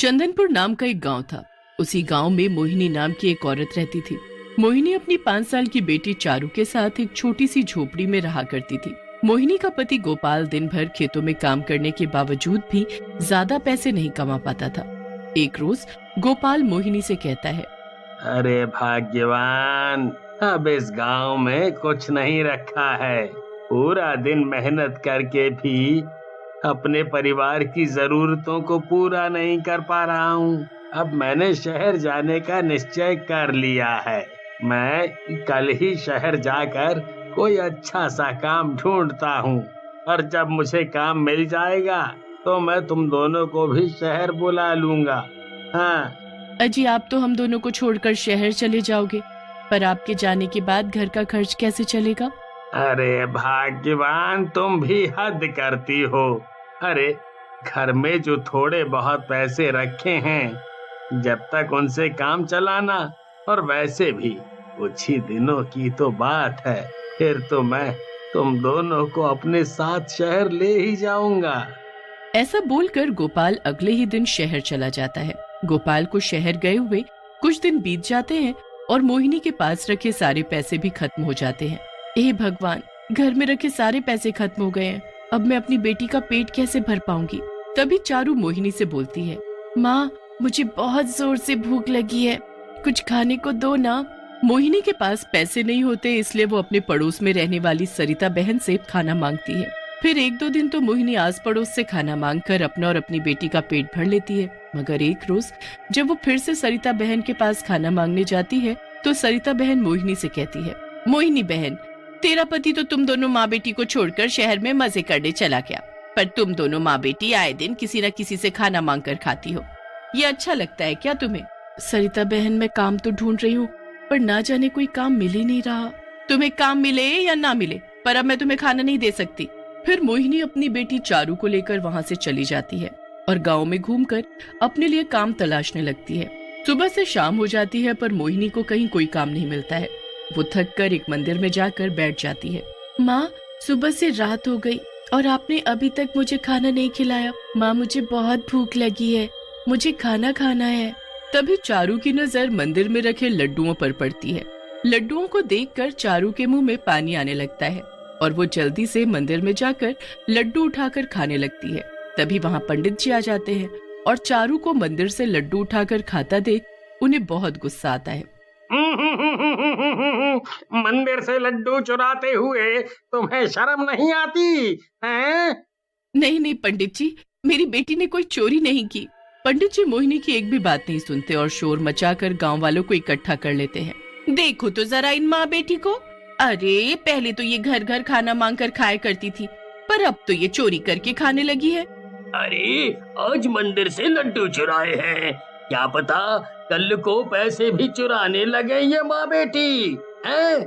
चंदनपुर नाम का एक गांव था। उसी गांव में मोहिनी नाम की एक औरत रहती थी। मोहिनी अपनी 5 साल की बेटी चारू के साथ एक छोटी सी झोपड़ी में रहा करती थी। मोहिनी का पति गोपाल दिन भर खेतों में काम करने के बावजूद भी ज्यादा पैसे नहीं कमा पाता था। एक रोज गोपाल मोहिनी से कहता है, अरे भाग्यवान, अब इस गांव में कुछ नहीं रखा है। पूरा दिन मेहनत करके भी अपने परिवार की जरूरतों को पूरा नहीं कर पा रहा हूँ। अब मैंने शहर जाने का निश्चय कर लिया है। मैं कल ही शहर जाकर कोई अच्छा सा काम ढूंढता हूँ, और जब मुझे काम मिल जाएगा तो मैं तुम दोनों को भी शहर बुला लूंगा। हाँ। अजी, आप तो हम दोनों को छोड़कर शहर चले जाओगे, पर आपके जाने के बाद घर का खर्च कैसे चलेगा? अरे भाग्यवान, तुम भी हद करती हो। अरे घर में जो थोड़े बहुत पैसे रखे हैं, जब तक उनसे काम चलाना, और वैसे भी कुछ ही दिनों की तो बात है। फिर तो मैं तुम दोनों को अपने साथ शहर ले ही जाऊंगा। ऐसा बोलकर गोपाल अगले ही दिन शहर चला जाता है। गोपाल को शहर गए हुए कुछ दिन बीत जाते हैं और मोहिनी के पास रखे सारे पैसे भी खत्म हो जाते हैं। हे भगवान, घर में रखे सारे पैसे खत्म हो गए हैं। अब मैं अपनी बेटी का पेट कैसे भर पाऊंगी? तभी चारू मोहिनी से बोलती है, माँ, मुझे बहुत जोर से भूख लगी है, कुछ खाने को दो ना। मोहिनी के पास पैसे नहीं होते, इसलिए वो अपने पड़ोस में रहने वाली सरिता बहन से खाना मांगती है। फिर 1-2 दिन तो मोहिनी आस पड़ोस से खाना मांगकर अपना और अपनी बेटी का पेट भर लेती है। मगर एक रोज जब वो फिर से सरिता बहन के पास खाना मांगने जाती है तो सरिता बहन मोहिनी से कहती है, मोहिनी बहन, तेरा पति तो तुम दोनों माँ बेटी को छोड़कर शहर में मजे करने चला गया, पर तुम दोनों माँ बेटी आए दिन किसी न किसी से खाना मांग कर खाती हो। ये अच्छा लगता है क्या तुम्हें? सरिता बहन, मैं काम तो ढूंढ रही हूँ, पर ना जाने कोई काम मिल ही नहीं रहा। तुम्हें काम मिले या ना मिले, पर अब मैं तुम्हें खाना नहीं दे सकती। फिर मोहिनी अपनी बेटी चारू को लेकर वहाँ से चली जाती है और गांव में घूमकर अपने लिए काम तलाशने लगती है। सुबह से शाम हो जाती है, पर मोहिनी को कहीं कोई काम नहीं मिलता है। वो थक कर एक मंदिर में जाकर बैठ जाती है। माँ, सुबह से रात हो गई और आपने अभी तक मुझे खाना नहीं खिलाया। माँ, मुझे बहुत भूख लगी है, मुझे खाना खाना है। तभी चारू की नजर मंदिर में रखे लड्डुओं पर पड़ती है। लड्डुओं को देखकर चारू के मुंह में पानी आने लगता है और वो जल्दी से मंदिर में जाकर लड्डू उठाकर खाने लगती है। तभी वहाँ पंडित जी आ जाते हैं और चारू को मंदिर से लड्डू उठाकर खाता देख उन्हें बहुत गुस्सा आता है। मंदिर से लड्डू चुराते हुए तुम्हें शर्म नहीं आती हैं? नहीं पंडित जी, मेरी बेटी ने कोई चोरी नहीं की। पंडित जी मोहिनी की एक भी बात नहीं सुनते और शोर मचाकर गांव वालों को इकट्ठा कर लेते हैं। देखो तो जरा इन माँ बेटी को। अरे पहले तो ये घर घर खाना मांग कर खाया करती थी, पर अब तो ये चोरी करके खाने लगी है। अरे आज मंदिर से लड्डू चुराए हैं, क्या पता कल को पैसे भी चुराने लगे ये माँ बेटी हैं?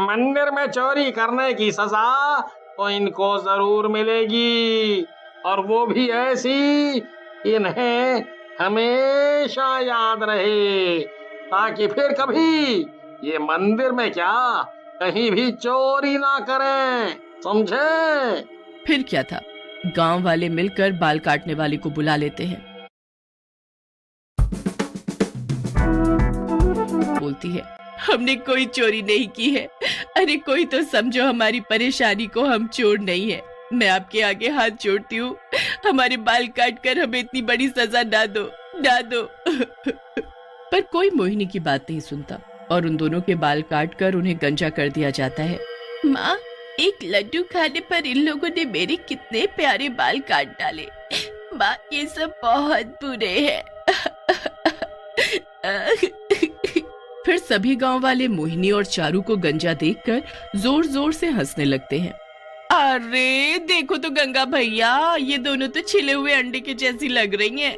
मंदिर में चोरी करने की सजा तो इनको जरूर मिलेगी, और वो भी ऐसी इन्हें हमेशा याद रहे, ताकि फिर कभी ये मंदिर में क्या कहीं भी चोरी ना करें, समझे? फिर क्या था, गांव वाले मिलकर बाल काटने वाले को बुला लेते हैं। बोलती है, हमने कोई चोरी नहीं की है। अरे कोई तो समझो हमारी परेशानी को, हम चोर नहीं है। मैं आपके आगे हाथ जोड़ती हूँ, हमारे बाल काट कर हमें इतनी बड़ी सजा ना दो, ना दो। पर कोई मोहिनी की बात नहीं सुनता और उन दोनों के बाल काट कर उन्हें गंजा कर दिया जाता है। माँ, एक लड्डू खाने पर इन लोगों ने मेरे कितने प्यारे बाल काट डाले। माँ, ये सब बहुत बुरे हैं। फिर सभी गांव वाले मोहिनी और चारू को गंजा देखकर जोर जोर से हंसने लगते हैं। अरे देखो तो गंगा भैया, ये दोनों तो छिले हुए अंडे के जैसी लग रही हैं।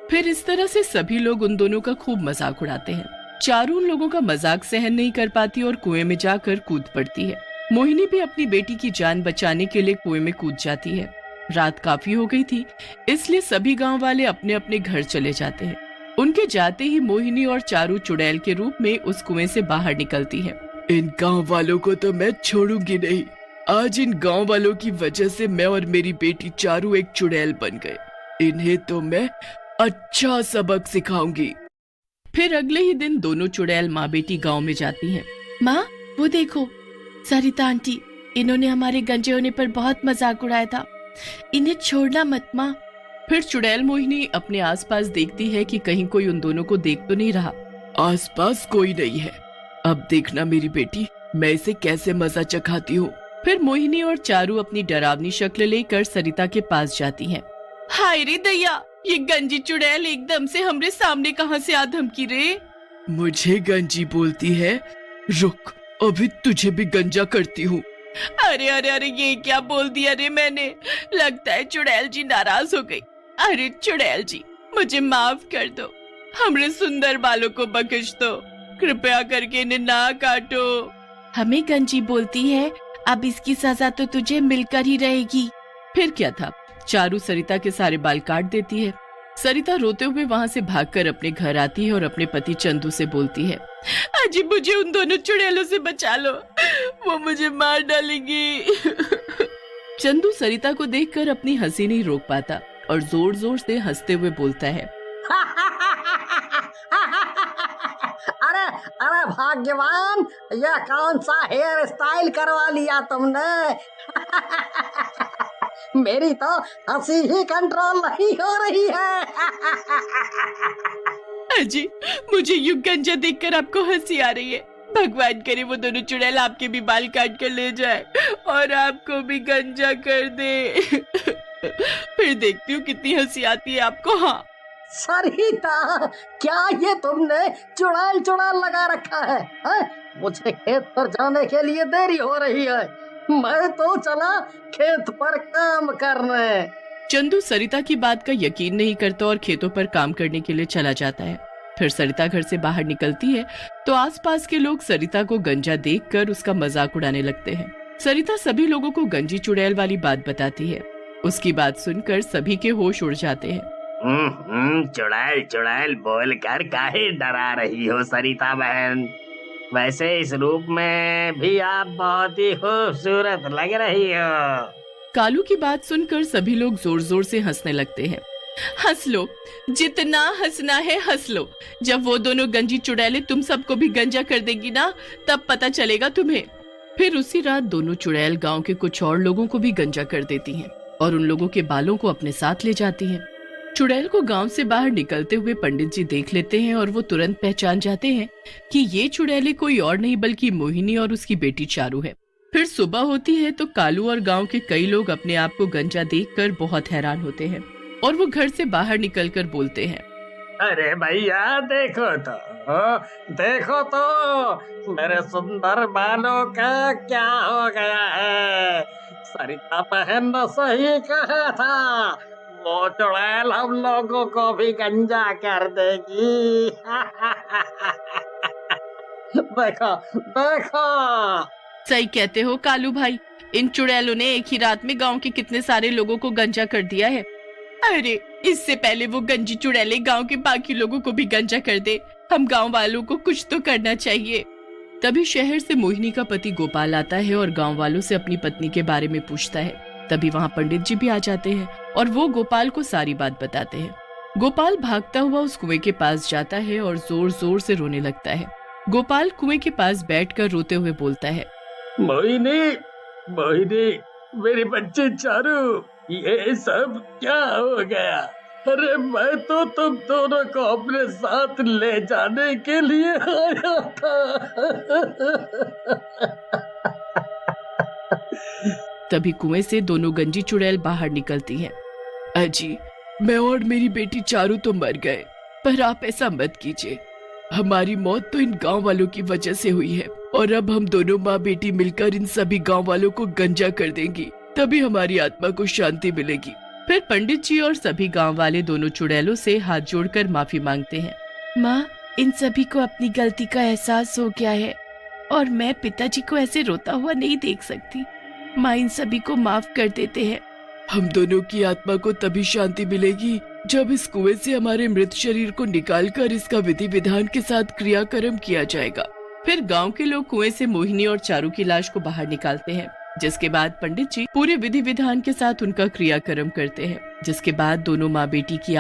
फिर इस तरह से सभी लोग उन दोनों का खूब मजाक उड़ाते हैं। चारू उन लोगों का मजाक सहन नहीं कर पाती और कुएं में जाकर कूद पड़ती है। मोहिनी भी अपनी बेटी की जान बचाने के लिए कुएं में कूद जाती है। रात काफी हो गई थी, इसलिए सभी गांव वाले अपने अपने घर चले जाते हैं। उनके जाते ही मोहिनी और चारू चुड़ैल के रूप में उस कुएं से बाहर निकलती है। इन गांव वालों को तो मैं छोड़ूंगी नहीं, आज इन गांव वालों की वजह से मैं और मेरी बेटी चारू एक चुड़ैल बन गए। इन्हें तो मैं अच्छा सबक सिखाऊंगी। फिर अगले ही दिन दोनों चुड़ैल माँ बेटी गांव में जाती हैं। माँ, वो देखो सरिता आंटी, इन्होंने हमारे गंजे होने पर बहुत मजाक उड़ाया था, इन्हें छोड़ना मत माँ। फिर चुड़ैल मोहिनी अपने आसपास देखती है कि कहीं कोई उन दोनों को देख तो नहीं रहा। आसपास कोई नहीं है, अब देखना मेरी बेटी, मैं इसे कैसे मजा चखाती हूँ। फिर मोहिनी और चारू अपनी डरावनी शक्ल लेकर सरिता के पास जाती हैं। हाय रे दया, ये गंजी चुड़ैल एकदम से हमरे सामने कहाँ से आ धमकी रे। मुझे गंजी बोलती है? रुक, अभी तुझे भी गंजा करती हूँ। अरे अरे अरे, ये क्या बोल दिया रे मैंने, लगता है चुड़ैल जी नाराज हो गई। अरे चुड़ैल जी, मुझे माफ कर दो, हमरे सुंदर बालों को बख्श दो, कृपया करके इन्हें ना काटो। हमें गंजी बोलती है, अब इसकी सजा तो तुझे मिलकर ही रहेगी। फिर क्या था, चारू सरिता के सारे बाल काट देती है। सरिता रोते हुए वहाँ से भागकर अपने घर आती है और अपने पति चंदू से बोलती है, अजी मुझे उन दोनों चुड़ैलों से बचा लो, वो मुझे मार डालेंगी। चंदू सरिता को देखकर अपनी हंसी नहीं रोक पाता और जोर जोर से हंसते हुए बोलता है, अरे अरे भाग्यवान, यह कौन सा हेयर स्टाइल करवा लिया तुमने। मेरी तो हंसी ही कंट्रोल नहीं हो रही है। अजी मुझे यूं गंजा देखकर आपको हंसी आ रही है, भगवान करे वो दोनों चुड़ैल आपके भी बाल काट कर ले जाए और आपको भी गंजा कर दे। फिर देखती हूँ कितनी हंसी आती है आपको। हाँ सरिता, क्या ये तुमने चुड़ैल चुड़ैल लगा रखा है? मुझे खेत पर जाने के लिए देरी हो रही है, मैं तो चला खेत पर काम करने। चंदू सरिता की बात का यकीन नहीं करता और खेतों पर काम करने के लिए चला जाता है। फिर सरिता घर से बाहर निकलती है तो आसपास के लोग सरिता को गंजा देखकर उसका मजाक उड़ाने लगते हैं। सरिता सभी लोगों को गंजी चुड़ैल वाली बात बताती है। उसकी बात सुनकर सभी के होश उड़ जाते हैं। चुड़ैल चुड़ैल बोल कर काहे डरा रही हो सरिता बहन, वैसे इस रूप में भी आप बहुत ही खूबसूरत लग रही हो। कालू की बात सुनकर सभी लोग जोर जोर से हंसने लगते हैं। हंस लो, जितना हंसना है हंस लो, जब वो दोनों गंजी चुड़ैलें तुम सबको भी गंजा कर देगी ना, तब पता चलेगा तुम्हें। फिर उसी रात दोनों चुड़ैल गांव के कुछ और लोगों को भी गंजा कर देती हैं और उन लोगों के बालों को अपने साथ ले जाती हैं। चुड़ैल को गांव से बाहर निकलते हुए पंडित जी देख लेते हैं और वो तुरंत पहचान जाते हैं कि ये चुड़ैलें कोई और नहीं बल्कि मोहिनी और उसकी बेटी चारू है। फिर सुबह होती है तो कालू और गांव के कई लोग अपने आप को गंजा देखकर बहुत हैरान होते हैं और वो घर से बाहर निकलकर बोलते हैं, अरे भैया देखो तो मेरे सुंदर बालों का क्या हो गया है। सरिता बहन ने सही कहा था, वो चुड़ैल हम लोगों को भी गंजा कर देगी। देखो देखो। सही कहते हो कालू भाई, इन चुड़ैलों ने एक ही रात में गांव के कितने सारे लोगों को गंजा कर दिया है। अरे इससे पहले वो गंजी चुड़ैलें गांव के बाकी लोगों को भी गंजा कर दे, हम गांव वालों को कुछ तो करना चाहिए। तभी शहर से मोहिनी का पति गोपाल आता है और गांव वालों से अपनी पत्नी के बारे में पूछता है। तभी वहाँ पंडित जी भी आ जाते हैं और वो गोपाल को सारी बात बताते हैं। गोपाल भागता हुआ उस कुएं के पास जाता है और जोर जोर से रोने लगता है। गोपाल कुएं के पास बैठकर रोते हुए बोलता है, मोहिनी मोहिनी, मेरी बच्ची चारू, ये सब क्या हो गया? अरे मैं तो तुम दोनों को अपने साथ ले जाने के लिए आया था। तभी कुएं से दोनों गंजी चुड़ैल बाहर निकलती हैं। अजी, मैं और मेरी बेटी चारू तो मर गए, पर आप ऐसा मत कीजिए, हमारी मौत तो इन गांव वालों की वजह से हुई है और अब हम दोनों माँ बेटी मिलकर इन सभी गांव वालों को गंजा कर देंगी, तभी हमारी आत्मा को शांति मिलेगी। फिर पंडित जी और सभी गांव वाले दोनों चुड़ैलों से हाथ जोड़कर माफी मांगते हैं। माँ, इन सभी को अपनी गलती का एहसास हो गया है और मैं पिताजी को ऐसे रोता हुआ नहीं देख सकती। माँ, इन सभी को माफ कर देते हैं। हम दोनों की आत्मा को तभी शांति मिलेगी जब इस कुएं से हमारे मृत शरीर को निकालकर इसका विधि विधान के साथ क्रियाक्रम किया जाएगा। फिर गांव के लोग कुएं से मोहिनी और चारू की लाश को बाहर निकालते हैं जिसके बाद पंडित जी पूरे विधि विधान के साथ उनका क्रियाक्रम करते हैं, जिसके बाद दोनों माँ बेटी की